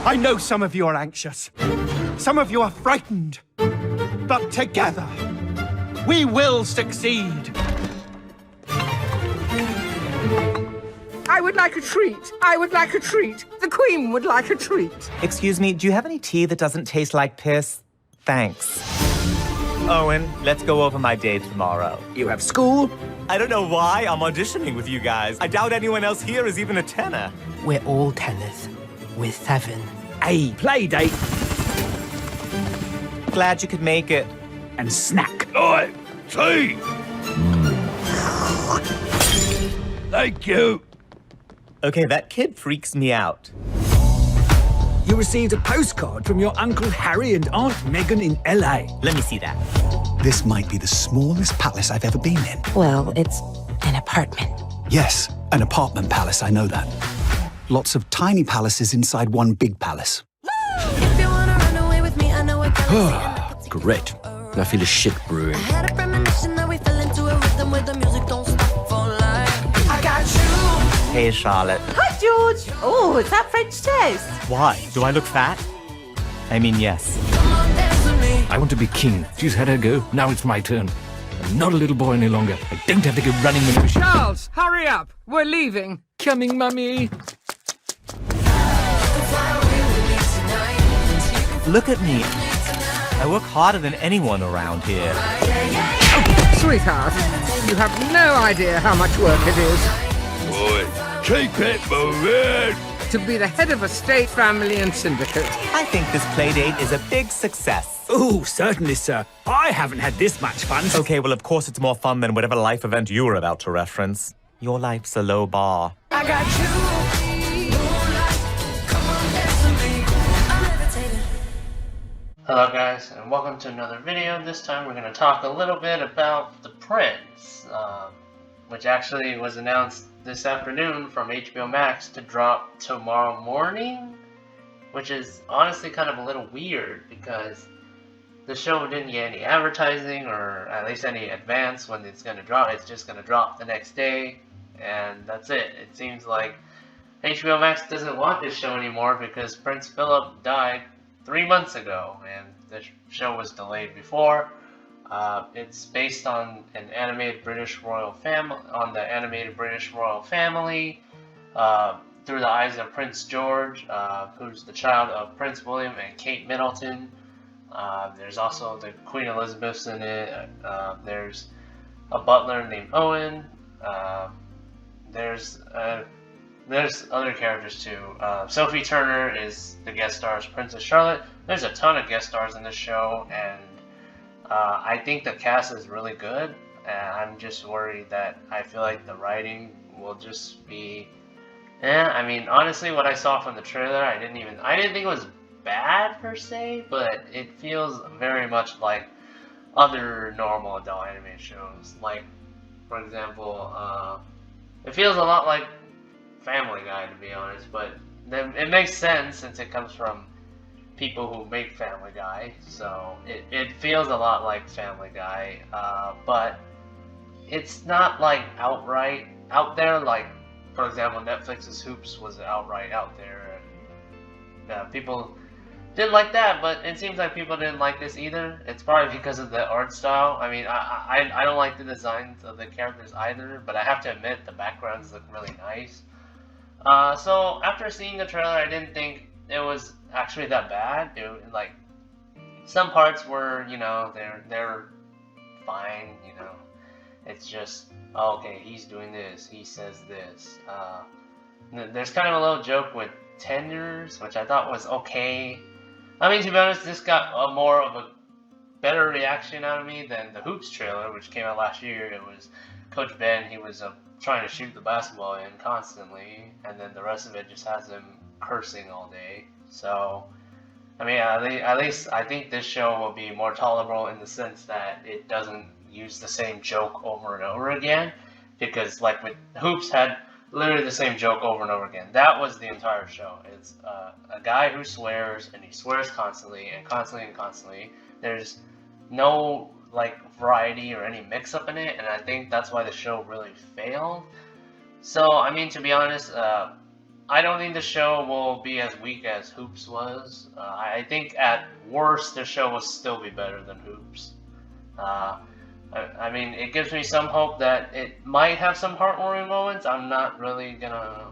I know some of you are anxious. Some of you are frightened. But together, we will succeed. I would like a treat. I would like a treat. The Queen would like a treat. Excuse me, do you have any tea that doesn't taste like piss? Thanks. Owen, let's go over my day tomorrow. You have school? I don't know why I'm auditioning with you guys. I doubt anyone else here is even a tenor. We're all tenors. We're 7. A play date. Glad you could make it. And snack. Oi, tea! Thank you. Okay, that kid freaks me out. You received a postcard from your Uncle Harry and Aunt Meghan in LA. Let me see that. This might be the smallest palace I've ever been in. Well, it's an apartment. Yes, an apartment palace, I know that. Lots of tiny palaces inside one big palace. Great. I feel a shit brewing. Hey, Charlotte. Hi, George. Oh, is that French toast? Why? Do I look fat? I mean, yes. I want to be king. She's had her go. Now it's my turn. I'm not a little boy any longer. I don't have to go running the machine. Charles, hurry up. We're leaving. Coming, Mummy. Look at me. I work harder than anyone around here. Sweetheart, you have no idea how much work it is. Boy, keep it moving. To be the head of a state, family, and syndicate. I think this playdate is a big success. Oh, certainly, sir. I haven't had this much fun. Okay, well, of course it's more fun than whatever life event you were about to reference. Your life's a low bar. I got you. Hello guys, and welcome to another video. This time we're going to talk a little bit about The Prince, which actually was announced this afternoon from HBO Max to drop tomorrow morning, which is honestly kind of a little weird because the show didn't get any advertising or at least any advance when it's going to drop. It's just going to drop the next day, and that's it. It seems like HBO Max doesn't want this show anymore because Prince Philip died 3 months ago, and the show was delayed before. It's based on an animated British royal family, through the eyes of Prince George, who's the child of Prince William and Kate Middleton. There's also the Queen Elizabeth in it. There's a butler named Owen. There's other characters too. Sophie Turner is the guest star as Princess Charlotte. There's a ton of guest stars in this show, and I think the cast is really good. And I'm just worried that I feel like the writing will just be, I mean, honestly, what I saw from the trailer, I didn't think it was bad per se, but it feels very much like other normal adult anime shows. Like, for example, it feels a lot like Family Guy, to be honest, but then it makes sense since it comes from people who make Family Guy, so it feels a lot like Family Guy, but it's not like outright out there. Like, for example, Netflix's Hoops was outright out there, and people didn't like that, but it seems like people didn't like this either. It's probably because of the art style. I mean, I don't like the designs of the characters either, but I have to admit the backgrounds look really nice. So after seeing the trailer, I didn't think it was actually that bad. Like, some parts were, you know, they're fine, you know. It's just, oh, okay, he's doing this, he says this. There's kind of a little joke with tenures, which I thought was okay. I mean, to be honest, this got more of a better reaction out of me than the Hoops trailer, which came out last year. It was Coach Ben, he was trying to shoot the basketball in constantly, and then the rest of it just has him cursing all day. So, I mean, at least I think this show will be more tolerable in the sense that it doesn't use the same joke over and over again, because like with Hoops had literally the same joke over and over again. That was the entire show. It's a guy who swears, and he swears constantly and constantly and constantly. There's no like variety or any mix-up in it, and I think that's why the show really failed. So, I mean, to be honest, I don't think the show will be as weak as Hoops was. I think at worst the show will still be better than Hoops. I mean, it gives me some hope that it might have some heartwarming moments. I'm not really gonna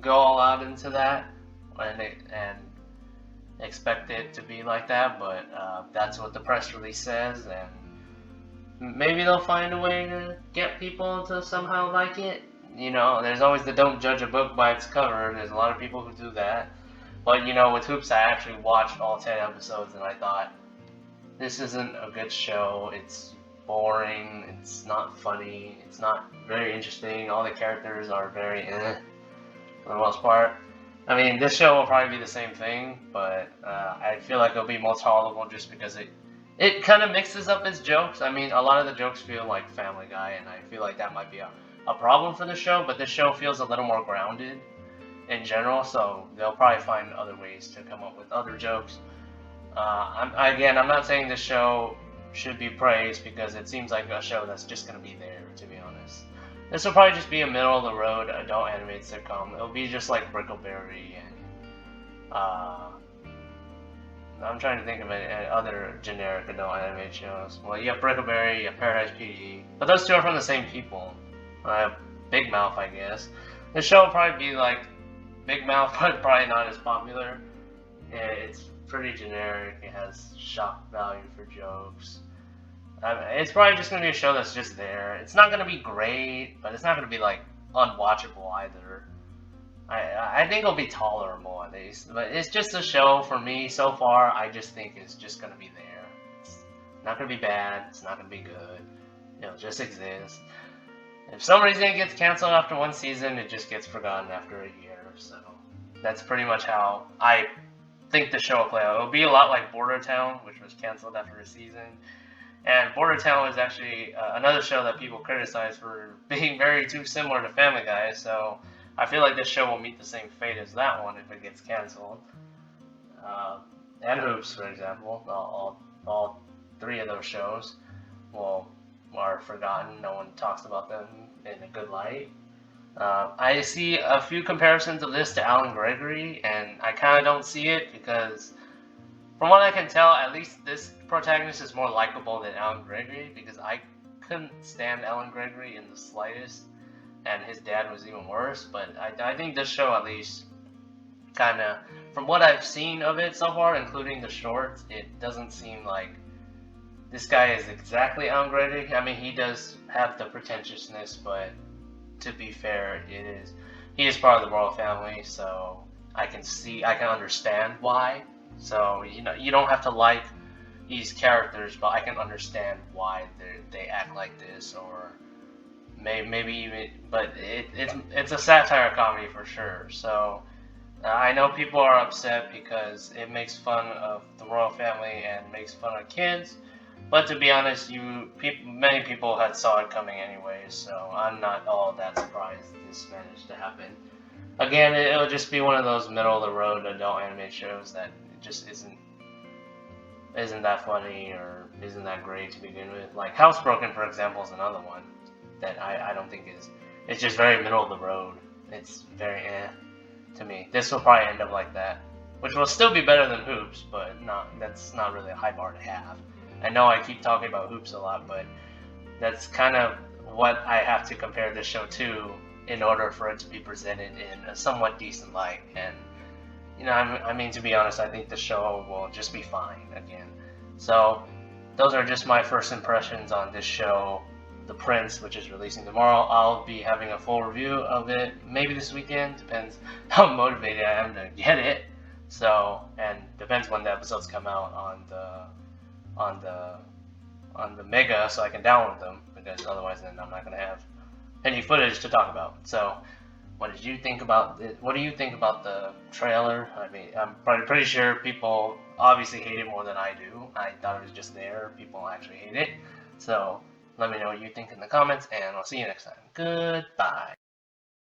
go all out into that and expect it to be like that, but that's what the press release says, and maybe they'll find a way to get people to somehow like it. You know, there's always the don't judge a book by its cover. There's a lot of people who do that. But, you know, with Hoops, I actually watched all 10 episodes, and I thought, this isn't a good show. It's boring. It's not funny. It's not very interesting. All the characters are very for the most part. I mean, this show will probably be the same thing, but I feel like it'll be more tolerable just because it kind of mixes up its jokes. I mean, a lot of the jokes feel like Family Guy, and I feel like that might be a problem for the show, but this show feels a little more grounded in general, so they'll probably find other ways to come up with other jokes. I'm not saying this show should be praised because it seems like a show that's just going to be there, to be honest. This will probably just be a middle-of-the-road adult animated sitcom. It'll be just like Brickleberry and I'm trying to think of other generic adult animated shows. Well, you have Brickleberry, you have Paradise PD, but those two are from the same people. Big Mouth, I guess. This show will probably be like Big Mouth, but probably not as popular. It's pretty generic. It has shock value for jokes. It's probably just going to be a show that's just there. It's not going to be great, but it's not going to be like unwatchable either. I think it'll be tolerable at least, but it's just a show for me so far. I just think it's just going to be there. It's not going to be bad. It's not going to be good. It'll just exist. If for some reason it gets canceled after one season, it just gets forgotten after a year. So that's pretty much how I think the show will play out. It'll be a lot like Border Town, which was canceled after a season. And Border Town is actually another show that people criticize for being very too similar to Family Guy. So I feel like this show will meet the same fate as that one if it gets canceled. And Hoops, for example, all three of those shows are forgotten. No one talks about them in a good light. I see a few comparisons of this to Alan Gregory, and I kind of don't see it because, from what I can tell, at least this protagonist is more likable than Alan Gregory, because I couldn't stand Alan Gregory in the slightest, and his dad was even worse. But I think this show, at least, kind of, from what I've seen of it so far, including the shorts, it doesn't seem like this guy is exactly Alan Gregory. I mean, he does have the pretentiousness, but to be fair, he is part of the royal family, so I can understand why. So, you know, you don't have to like these characters, but I can understand why they act like this, or maybe even, but it's a satire comedy for sure. So I know people are upset because it makes fun of the royal family and makes fun of kids, but to be honest, many people had saw it coming anyways, so I'm not all that surprised this managed to happen. Again, it'll just be one of those middle-of-the-road adult anime shows that just isn't that funny or isn't that great to begin with. Like Housebroken, for example, is another one that I don't think it's just very middle-of-the-road. It's very to me. This will probably end up like that, which will still be better than Hoops, but that's not really a high bar to have. I know I keep talking about Hoops a lot, but that's kind of what I have to compare this show to in order for it to be presented in a somewhat decent light. And, you know, I mean, to be honest, I think the show will just be fine again. So, those are just my first impressions on this show, The Prince, which is releasing tomorrow. I'll be having a full review of it maybe this weekend. Depends how motivated I am to get it. So, and depends when the episodes come out on the Mega, so I can download them, because otherwise then I'm not going to have any footage to talk about. So, what did you think about it? What do you think about the trailer? I mean, I'm probably pretty sure people obviously hate it more than I do. I thought it was just there. People actually hate it. So, let me know what you think in the comments, and I'll see you next time. Goodbye.